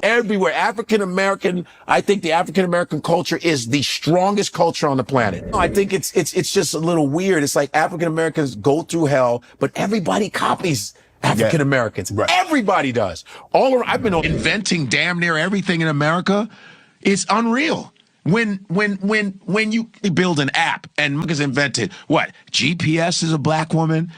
Everywhere. I think the African-American culture is the strongest culture on the planet. I think it's just a little weird. It's like African-Americans go through hell, but everybody copies African-Americans. Right. Everybody does. I've been inventing damn near everything in America. It's unreal. When you build an app and is invented, what? GPS is a black woman.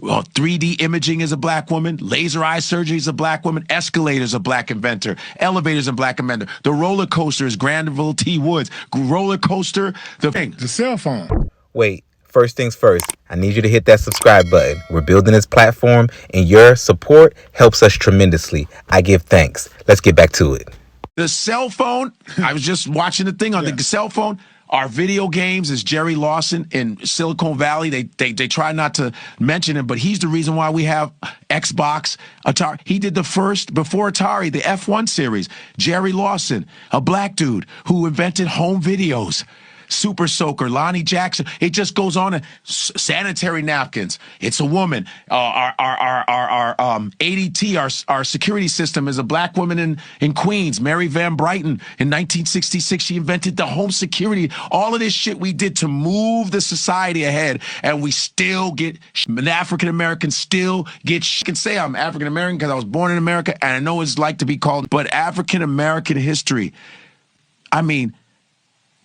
Well, 3D imaging is a black woman. Laser eye surgery is a black woman. Escalators a black inventor. Elevators a black inventor. The roller coaster is Granville T. Woods. Roller coaster, the cell phone. Wait, first things first, I need you to hit that subscribe button. We're building this platform, and your support helps us tremendously. I give thanks. Let's get back to it. The cell phone, I was just watching the thing on the cell phone. Our video games is Jerry Lawson in Silicon Valley. They try not to mention him, but he's the reason why we have Xbox, Atari. He did the first, before Atari, the F1 series. Jerry Lawson, a black dude who invented home videos. Super Soaker, Lonnie Jackson. It just goes on. Sanitary napkins. It's a woman. Our ADT, our security system, is a black woman in Queens, Mary Van Brighton. In 1966, she invented the home security. All of this shit we did to move the society ahead, and we still get African Americans still get. I can say I'm African American because I was born in America, and I know what it's like to be called. But African American history, I mean.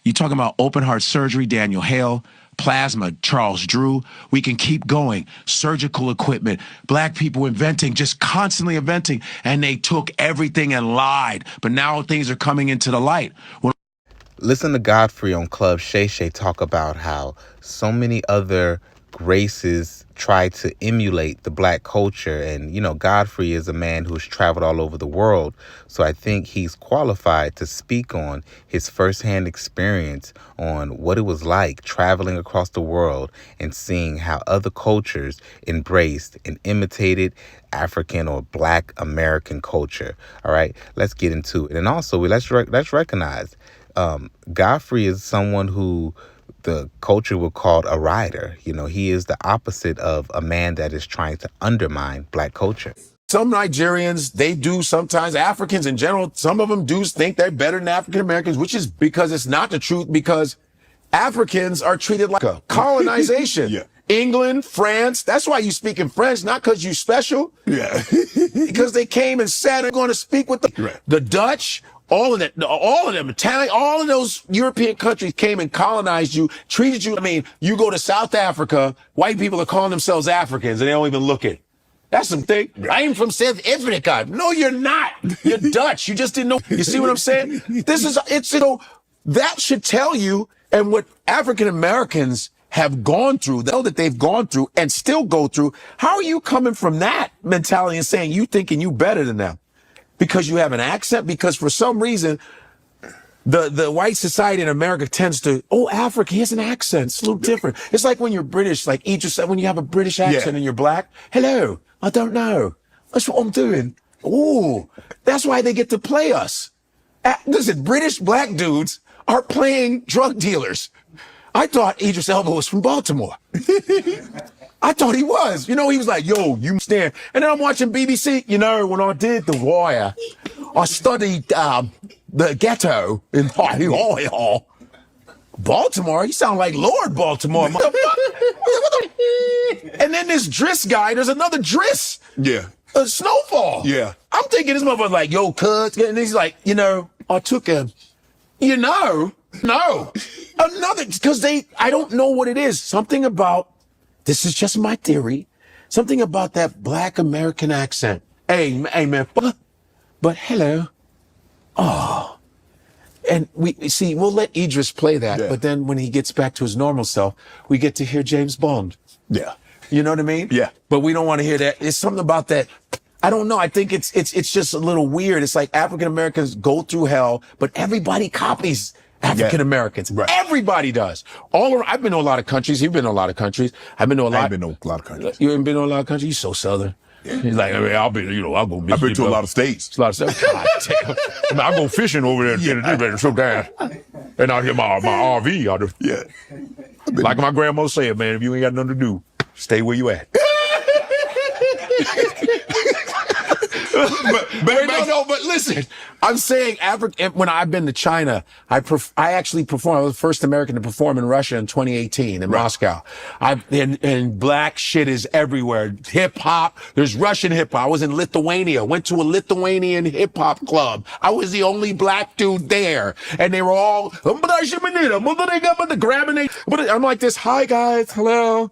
You talking about open heart surgery, Daniel Hale, plasma, Charles Drew. We can keep going. Surgical equipment, black people inventing, just constantly inventing, and they took everything and lied. But now things are coming into the light. Listen to Godfrey on Club Shay Shay talk about how so many other races try to emulate the black culture. And, you know, Godfrey is a man who's traveled all over the world. So I think he's qualified to speak on his firsthand experience on what it was like traveling across the world and seeing how other cultures embraced and imitated African or black American culture. All right, let's get into it. And also let's recognize Godfrey is someone who the culture would call a rider. You know, he is the opposite of a man that is trying to undermine black culture. Some Nigerians, they do sometimes, Africans in general, some of them do think they're better than African Americans, which is because it's not the truth, because Africans are treated like a colonization. England, France, that's why you speak in French, not because you special. Because they came and said they're going to speak with the Dutch. All of them, Italian, all of those European countries came and colonized you, treated you. I mean, you go to South Africa, white people are calling themselves Africans and they don't even look it. That's something. I'm from South Africa. No, you're not. You're Dutch. You just didn't know. You see what I'm saying? That should tell you, and what African Americans have gone through, that they've gone through and still go through. How are you coming from that mentality and saying you thinking you better than them? Because you have an accent? Because for some reason, the white society in America tends to, Africa, he has an accent. It's a little different. It's like when you're British, like Idris said, when you have a British accent and you're black. Hello, I don't know. That's what I'm doing. Ooh, that's why they get to play us. Listen, British black dudes are playing drug dealers. I thought Idris Elba was from Baltimore. I thought he was. You know, he was like, yo, you stand. And then I'm watching BBC. You know, when I did The Wire, I studied the ghetto in Baltimore. You sound like Lord Baltimore. And then this Driss guy, there's another Driss. Snowfall. I'm thinking this motherfucker's like, yo, cuz. And he's like, you know, I took a, no. Another, because I don't know what it is. Something about, this is just my theory. Something about that black American accent. Hey man, but hello. Oh. And we'll let Idris play that, but then when he gets back to his normal self, we get to hear James Bond. You know what I mean? But we don't want to hear that. It's something about that. I don't know. I think it's just a little weird. It's like African Americans go through hell, but everybody copies African Americans. Everybody does. I've been to a lot of countries. You've been to a lot of countries. I've been to a lot. I've been to a lot of countries. You haven't been to a lot of countries? You're so Southern. He's like, I mean, I'll go. I've been to a lot of states. God damn. I mean, I go fishing over there. So damn. And out here, my RV. Like my grandma said, man, if you ain't got nothing to do, stay where you at. But listen, I'm saying Africa. When I've been to China, I actually performed. I was the first American to perform in Russia in 2018 in Moscow. And black shit is everywhere. Hip hop. There's Russian hip hop. I was in Lithuania. Went to a Lithuanian hip hop club. I was the only black dude there, and they were all grabbing it. I'm like this. Hi guys, hello.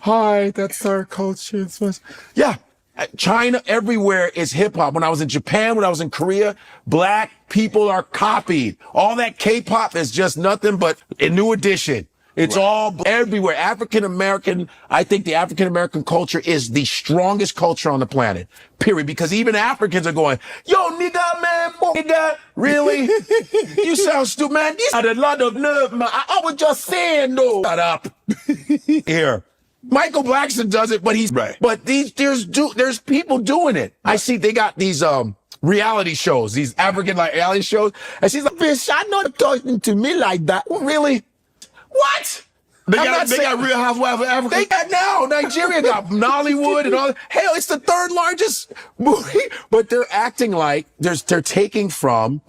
Hi, that's our culture. Yeah. China, everywhere is hip hop. When I was in Japan, when I was in Korea, black people are copied. All that K-pop is just nothing but a new edition. It's all everywhere. African American, I think the African American culture is the strongest culture on the planet. Period. Because even Africans are going, yo, nigga, man, nigga, really? You sound stupid, man. This had a lot of nerve, man. I was just saying, no. Shut up. Here. Michael Blackson does it, but there's people doing it. Right. I see they got these reality shows, these African like reality shows, and she's like, "Bitch, I know they're talking to me like that." Well, really? What? They got Real Housewives of Africa. They got now. Nigeria got Nollywood and all. Hell, it's the third largest movie, but they're acting like they're taking from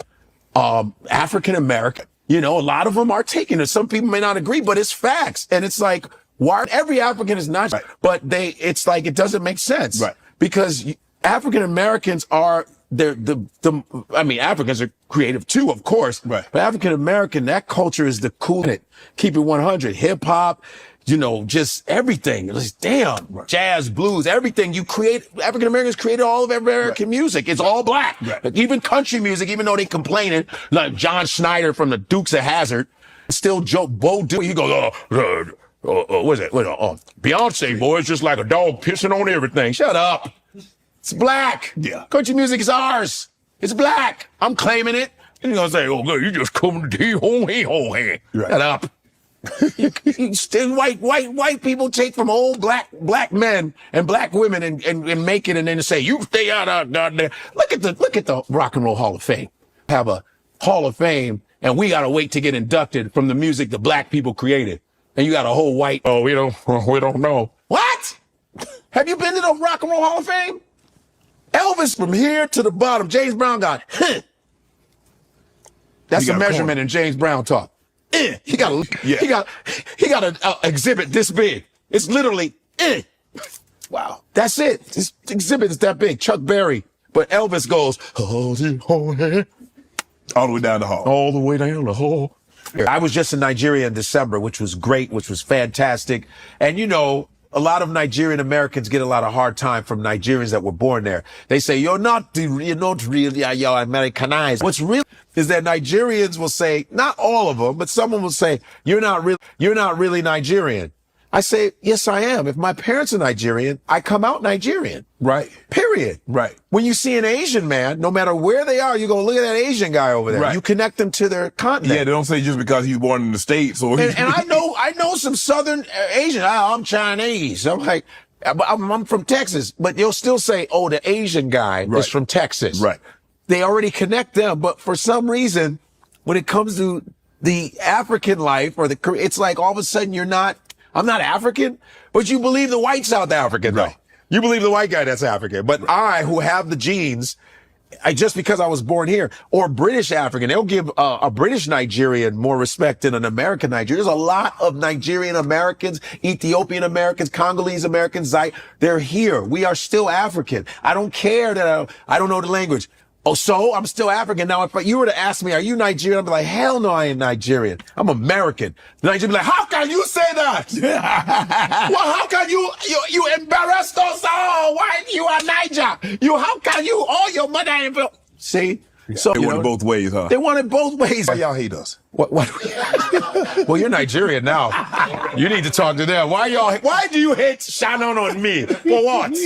African American. You know, a lot of them are taking it. Some people may not agree, but it's facts, and it's like. Why every African is not, but it's like, it doesn't make sense. Right. Because African Americans are, Africans are creative too, of course. Right. But African American, that culture is the cool, keep it 100, hip hop, you know, just everything. It's damn, jazz, blues, everything you create. African Americans created all of American music. It's all black. Right. Like, even country music, even though they complaining, like John Schneider from the Dukes of Hazzard, still Bo Duke, he goes, what is it? Beyonce, boy, it's just like a dog pissing on everything. Shut up. It's black. Yeah. Country music is ours. It's black. I'm claiming it. And you're going to say, oh, good, you just come to right. Shut up. White people take from old black men and black women and make it and then say, you stay out of goddamn. Look at the Rock and Roll Hall of Fame. Have a Hall of Fame, and we got to wait to get inducted from the music the black people created. And you got a whole white, we don't know. What? Have you been to the Rock and Roll Hall of Fame? Elvis from here to the bottom, James Brown got, That's a measurement in James Brown talk. He got an exhibit this big. It's literally, Wow. That's it. This exhibit is that big. Chuck Berry. But Elvis goes, all the way down the hall. All the way down the hall. I was just in Nigeria in December, which was great, which was fantastic. And, you know, a lot of Nigerian Americans get a lot of hard time from Nigerians that were born there. They say, you're not really, you're Americanized. What's real is that Nigerians will say, not all of them, but someone will say, you're not really Nigerian. I say, yes, I am. If my parents are Nigerian, I come out Nigerian. Right. Period. Right. When you see an Asian man, no matter where they are, you go, look at that Asian guy over there. Right. You connect them to their continent. Yeah, they don't say just because he was born in the States. Or and I know some Southern Asian. I'm Chinese. I'm like, I'm from Texas. But they'll still say, oh, the Asian guy is from Texas. Right. They already connect them. But for some reason, when it comes to the African life it's like all of a sudden I'm not African, but you believe the white South African, though. Right. You believe the white guy that's African. But I, who have the genes, just because I was born here, or British African, they'll give a British Nigerian more respect than an American Nigerian. There's a lot of Nigerian Americans, Ethiopian Americans, Congolese Americans. They're here. We are still African. I don't care that I don't know the language. Oh, so I'm still African. Now, if you were to ask me, are you Nigerian? I'd be like, hell no, I ain't Nigerian. I'm American. The Nigerian be like, how can you say that? Well, how can you embarrassed us all? Why you are Niger? How can you, all your mother, see? Yeah. So they want it both ways, huh? They want it both ways. Why y'all hate us? What? Well, you're Nigerian now. You need to talk to them. Why do you hate Shannon on me? For what?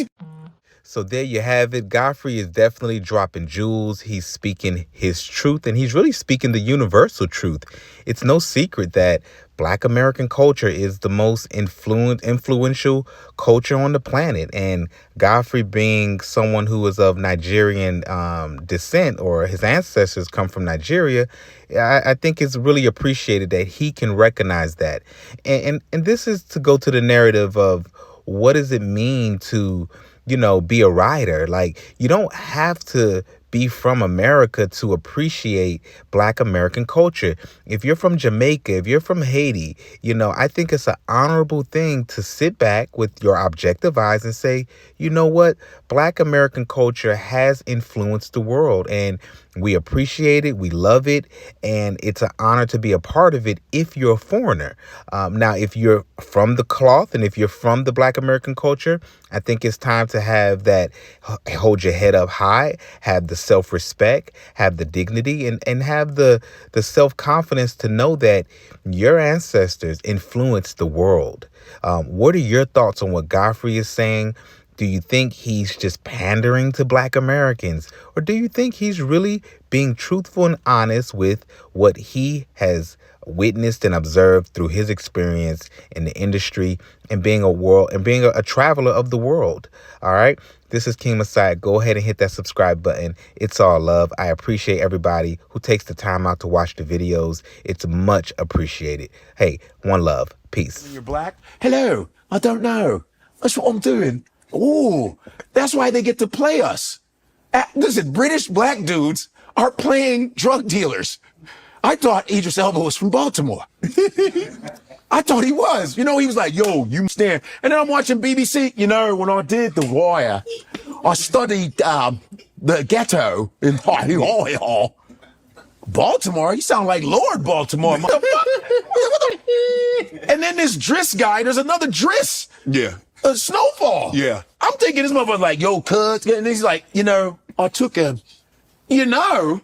So there you have it. Godfrey is definitely dropping jewels. He's speaking his truth, and he's really speaking the universal truth. It's no secret that Black American culture is the most influential culture on the planet. And Godfrey, being someone who is of Nigerian descent, or his ancestors come from Nigeria, I think it's really appreciated that he can recognize that. And this is to go to the narrative of what does it mean to be a writer. Like, you don't have to be from America to appreciate Black American culture. If you're from Jamaica, if you're from Haiti, I think it's an honorable thing to sit back with your objective eyes and say, you know what? Black American culture has influenced the world, and we appreciate it. We love it. And it's an honor to be a part of it if you're a foreigner. Now, if you're from the cloth and if you're from the Black American culture, I think it's time to have that, hold your head up high, have the self-respect, have the dignity, and have the self-confidence to know that your ancestors influenced the world. What are your thoughts on what Godfrey is saying? Do you think he's just pandering to Black Americans? Or do you think he's really being truthful and honest with what he has witnessed and observed through his experience in the industry and being a traveler of the world? All right. This is King Messiah. Go ahead and hit that subscribe button. It's all love. I appreciate everybody who takes the time out to watch the videos. It's much appreciated. Hey, one love. Peace. When you're Black, hello, I don't know. That's what I'm doing. Oh, that's why they get to play us. Listen, British Black dudes are playing drug dealers. I thought Idris Elba was from Baltimore. I thought he was. He was like, yo, you stand. And then I'm watching BBC. When I did The Wire, I studied the ghetto in Baltimore. You sound like Lord Baltimore. And then this Driss guy, there's another Driss. Yeah. Snowfall. Yeah. I'm thinking this motherfucker's like, yo, cuz. And he's like, I took a, no.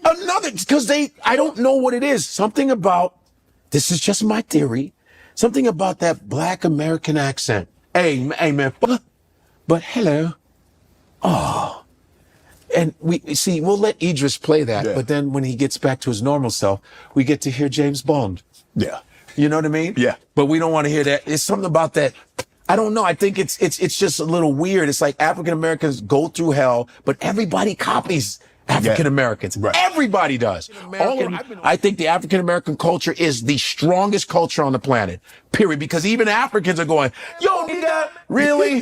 Another, because I don't know what it is. Something about, this is just my theory, something about that Black American accent. Hey man, but hello. Oh. And we'll let Idris play that, Yeah. but then when he gets back to his normal self, we get to hear James Bond. Yeah. You know what I mean? Yeah. But we don't want to hear that. It's something about that. I don't know. I think it's just a little weird. It's like African Americans go through hell, but everybody copies African Americans. Right. Everybody does. I think the African American culture is the strongest culture on the planet. Period. Because even Africans are going, yo, nigga, really?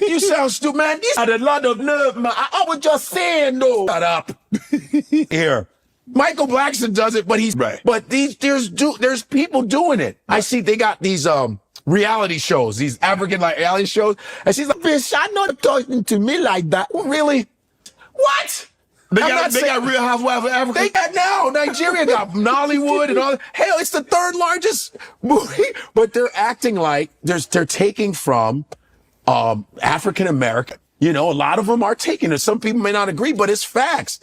You sound stupid, man. You had a lot of nerve, man. I was just saying, no. Shut up. Here. Michael Blackson does it, but there's people doing it. I see they got these reality shows, these African reality shows, and she's like, bitch, I know they're talking to me like that. Really? What? They got Real Housewives of Africa. They got Nigeria got Nollywood and all that. Hell, it's the third largest movie, but they're acting like they're taking from African American. A lot of them are taking it. Some people may not agree, but it's facts.